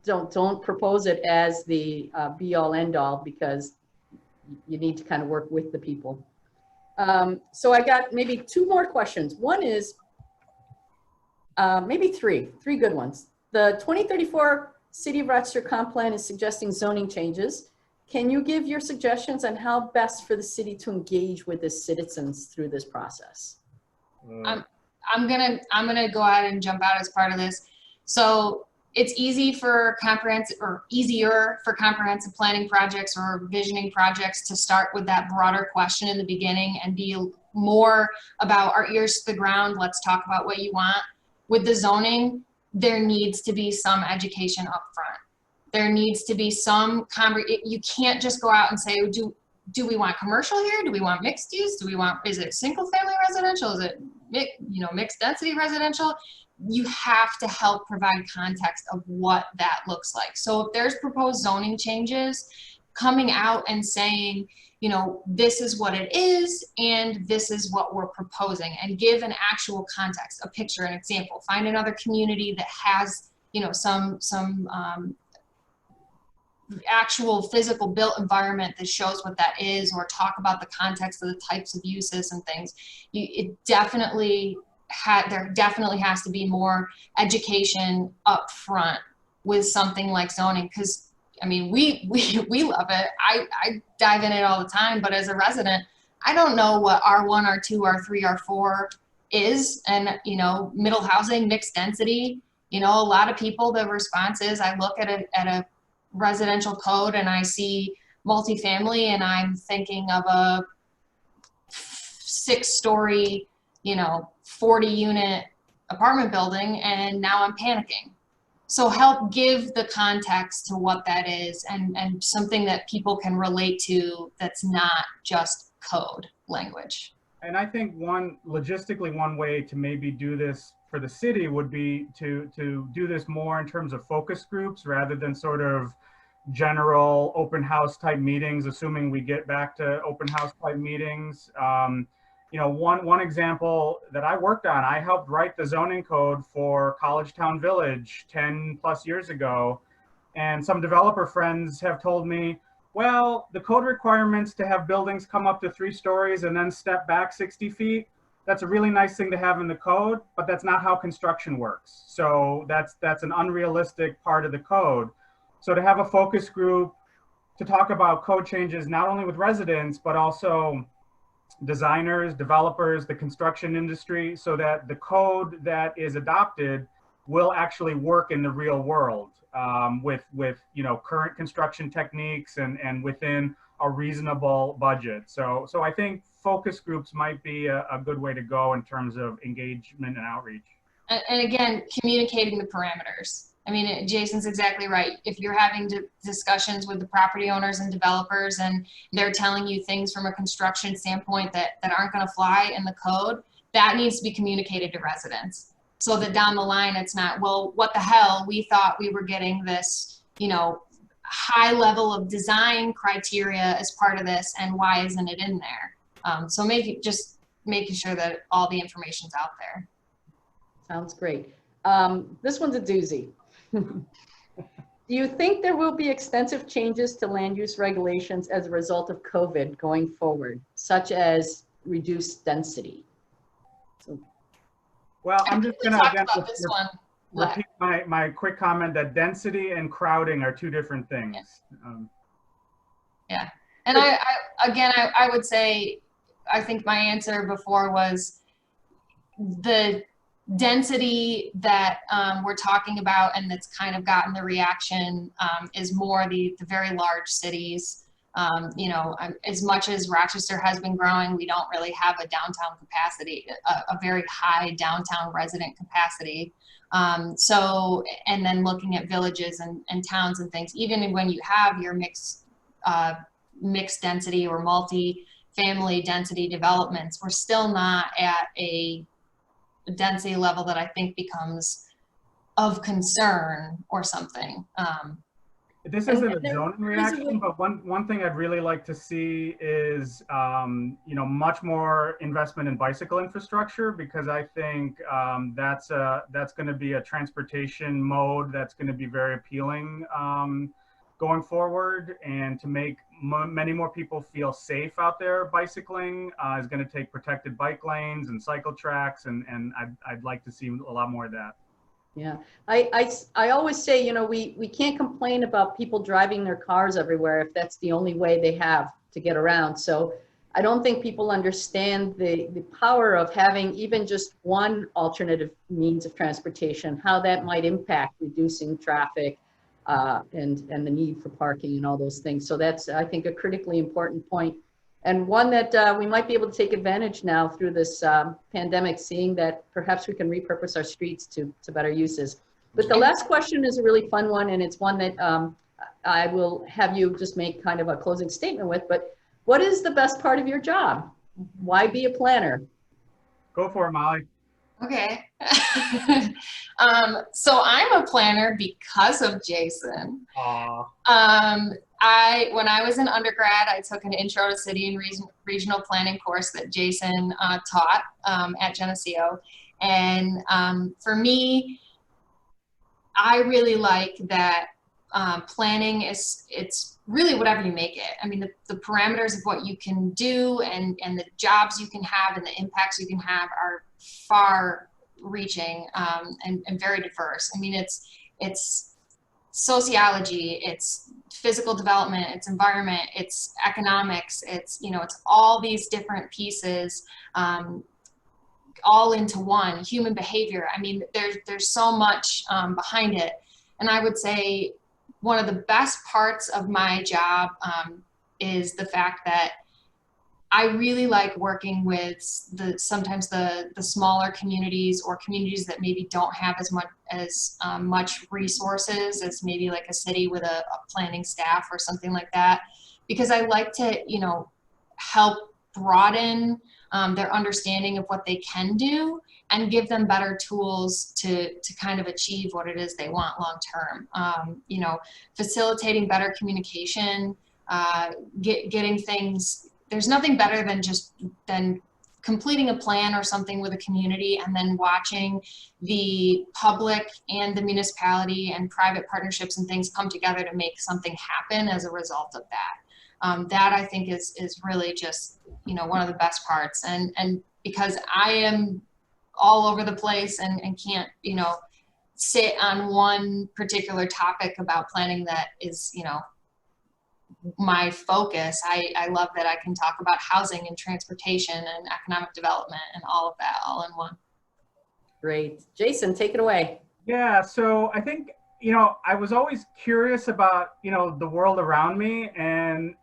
don't propose it as the be all end all, because you need to kind of work with the people. So I got maybe two more questions. One is maybe three good ones. The 2034 City of Rochester Comp Plan is suggesting zoning changes. Can you give your suggestions on how best for the city to engage with the citizens through this process? I'm gonna go ahead and jump out as part of this. So it's easier for comprehensive planning projects or visioning projects to start with that broader question in the beginning and be more about our ears to the ground. Let's talk about what you want. With the zoning, there needs to be some education up front. There needs to be some, you can't just go out and say, do we want commercial here? Do we want mixed use? Is it single family residential? Is it mixed density residential? You have to help provide context of what that looks like. So if there's proposed zoning changes, coming out and saying, this is what it is and this is what we're proposing, and give an actual context, a picture, an example. Find another community that has, some actual physical built environment that shows what that is, or talk about the context of the types of uses and things. There definitely has to be more education up front with something like zoning, because we love it. I dive in it all the time, but as a resident, I don't know what R1, R2, R3, R4 is, and middle housing, mixed density. A lot of people, the response is, I look at a residential code and I see multifamily and I'm thinking of a 6-story, 40 unit apartment building, and now I'm panicking. So help give the context to what that is, and something that people can relate to that's not just code language. And I think logistically one way to maybe do this for the city would be to do this more in terms of focus groups rather than sort of general open house type meetings, assuming we get back to open house type meetings. One example that I worked on, I helped write the zoning code for College Town Village 10 plus years ago. And some developer friends have told me, well, the code requirements to have buildings come up to 3 stories and then step back 60 feet, that's a really nice thing to have in the code, but that's not how construction works. So that's an unrealistic part of the code. So to have a focus group to talk about code changes, not only with residents, but also designers, developers, the construction industry, so that the code that is adopted will actually work in the real world with current construction techniques and within a reasonable budget. So I think focus groups might be a good way to go in terms of engagement and outreach. And again, communicating the parameters. Jason's exactly right. If you're having discussions with the property owners and developers and they're telling you things from a construction standpoint that aren't going to fly in the code, that needs to be communicated to residents, so that down the line it's not, well, what the hell, we thought we were getting this, high level of design criteria as part of this, and why isn't it in there? So making sure that all the information's out there. Sounds great. This one's a doozy. Do you think there will be extensive changes to land use regulations as a result of COVID going forward, such as reduced density? So, Well, I'm just We going to talked again about this one. repeat my quick comment that density and crowding are two different things. Yeah. And I would say, I think my answer before was the density that we're talking about and that's kind of gotten the reaction is more the very large cities. You know, as much as Rochester has been growing, we don't really have a downtown capacity, a very high downtown resident capacity. So, and then looking at villages and towns and things, even when you have your mixed density or multi-family density developments, we're still not at a density level that I think becomes of concern or something. This isn't a zoning reaction, but one thing I'd really like to see is, you know, much more investment in bicycle infrastructure, because I think that's going to be a transportation mode that's going to be very appealing going forward, and to make many more people feel safe out there bicycling is going to take protected bike lanes and cycle tracks, and I'd like to see a lot more of that. yeah, I always say, you know, we can't complain about people driving their cars everywhere if that's the only way they have to get around. So I don't think people understand the power of having even just one alternative means of transportation, how that might impact reducing traffic and the need for parking and all those things. So that's, I think, a critically important point, and one that we might be able to take advantage now through this pandemic, seeing that perhaps we can repurpose our streets to better uses. But the last question is a really fun one, and it's one that I will have you just make kind of a closing statement with, but what is the best part of your job? Why be a planner? Go for it, Molly. Okay. So I'm a planner because of Jason. Aww. When I was in undergrad, I took an Intro to City and Regional Planning course that Jason taught at Geneseo. And for me, I really like that planning it's really whatever you make it. I mean, the parameters of what you can do and the jobs you can have and the impacts you can have are far reaching and very diverse. I mean, it's sociology, it's physical development, it's environment, it's economics, it's, you know, it's all these different pieces all into one. Human behavior. I mean, there's so much behind it. And I would say one of the best parts of my job is the fact that I really like working with sometimes the smaller communities or communities that maybe don't have as much resources as maybe like a city with a planning staff or something like that, because I like to, you know, help broaden their understanding of what they can do and give them better tools to kind of achieve what it is they want long term. You know, facilitating better communication, getting things. There's nothing better than completing a plan or something with a community and then watching the public and the municipality and private partnerships and things come together to make something happen as a result of that. That I think is really just, you know, one of the best parts. And because I am all over the place and can't, you know, sit on one particular topic about planning that is, you know, my focus. I love that I can talk about housing and transportation and economic development and all of that all in one. Great. Jason, take it away. Yeah, so I think, you know, I was always curious about, you know, the world around me, and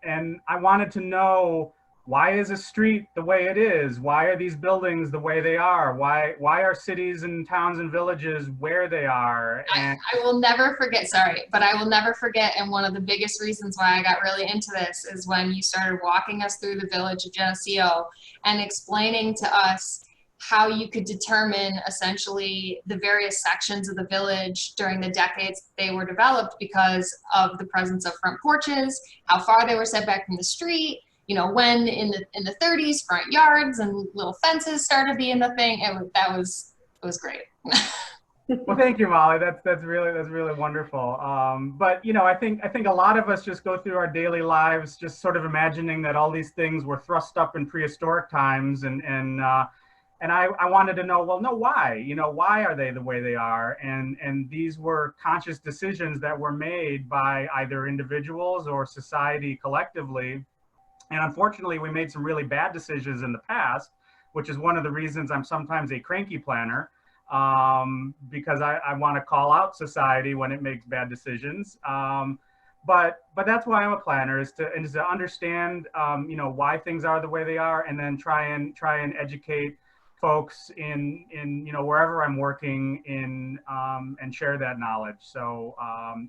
I wanted to know, why is a street the way it is? Why are these buildings the way they are? Why are cities and towns and villages where they are? And I will never forget, sorry, but I will never forget, and one of the biggest reasons why I got really into this is when you started walking us through the village of Geneseo and explaining to us how you could determine essentially the various sections of the village during the decades they were developed because of the presence of front porches, how far they were set back from the street, you know, when in the 30s, front yards and little fences started being the thing. It was great. Well, thank you, Molly. That's really wonderful. But you know, I think a lot of us just go through our daily lives just sort of imagining that all these things were thrust up in prehistoric times, and I wanted to know, well, no, why? You know, why are they the way they are? And these were conscious decisions that were made by either individuals or society collectively. And unfortunately, we made some really bad decisions in the past, which is one of the reasons I'm sometimes a cranky planner, because I want to call out society when it makes bad decisions. But that's why I'm a planner, is to understand, you know, why things are the way they are, and then try and educate folks in you know, wherever I'm working in, and share that knowledge. So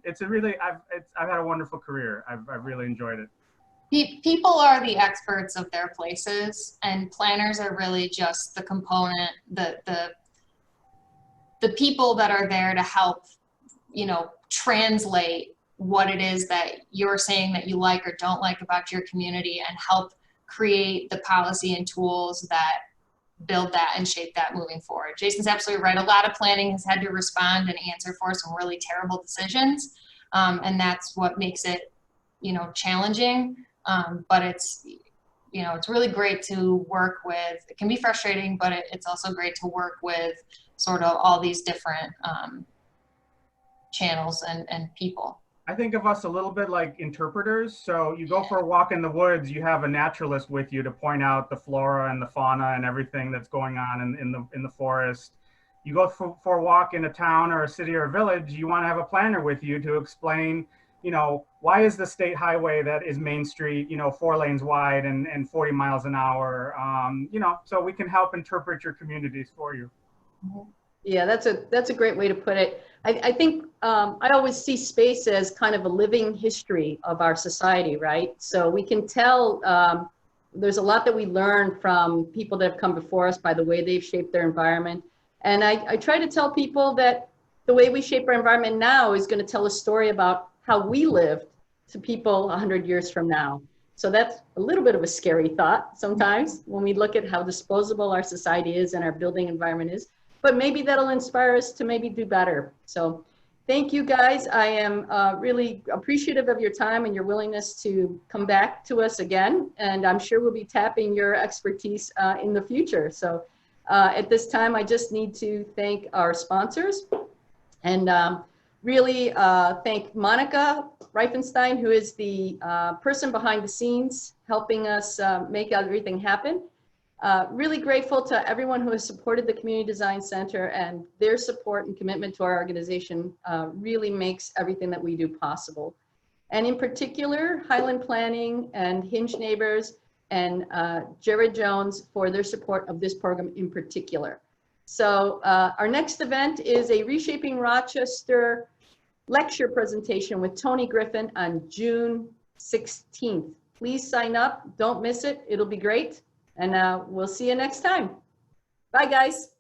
it's a really, I've had a wonderful career. I've really enjoyed it. People are the experts of their places, and planners are really just the component, the people that are there to help, you know, translate what it is that you're saying that you like or don't like about your community, and help create the policy and tools that build that and shape that moving forward. Jason's absolutely right. A lot of planning has had to respond and answer for some really terrible decisions. And that's what makes it, you know, challenging. But it's, you know, it's really great to work with. It can be frustrating, but it's also great to work with sort of all these different channels and people. I think of us a little bit like interpreters. So you go for a walk in the woods, you have a naturalist with you to point out the flora and the fauna and everything that's going on in the forest. You go for a walk in a town or a city or a village, you want to have a planner with you to explain, you know, why is the state highway that is Main Street, you know, 4 lanes wide and 40 miles an hour, you know, so we can help interpret your communities for you. Yeah, that's a great way to put it. I think I always see space as kind of a living history of our society, right? So we can tell there's a lot that we learn from people that have come before us by the way they've shaped their environment. And I try to tell people that the way we shape our environment now is going to tell a story about how we lived to people 100 years from now. So that's a little bit of a scary thought sometimes when we look at how disposable our society is and our building environment is. But maybe that'll inspire us to maybe do better. So thank you guys. I am really appreciative of your time and your willingness to come back to us again. And I'm sure we'll be tapping your expertise in the future. So at this time, I just need to thank our sponsors and really thank Monika Reifenstein, who is the person behind the scenes helping us make everything happen. Really grateful to everyone who has supported the Community Design Center, and their support and commitment to our organization really makes everything that we do possible. And in particular, Highland Planning and Hinge Neighbors and Jared Jones for their support of this program in particular. So our next event is a Reshaping Rochester lecture presentation with Tony Griffin on June 16th. Please sign up, don't miss it, it'll be great. And we'll see you next time. Bye, guys.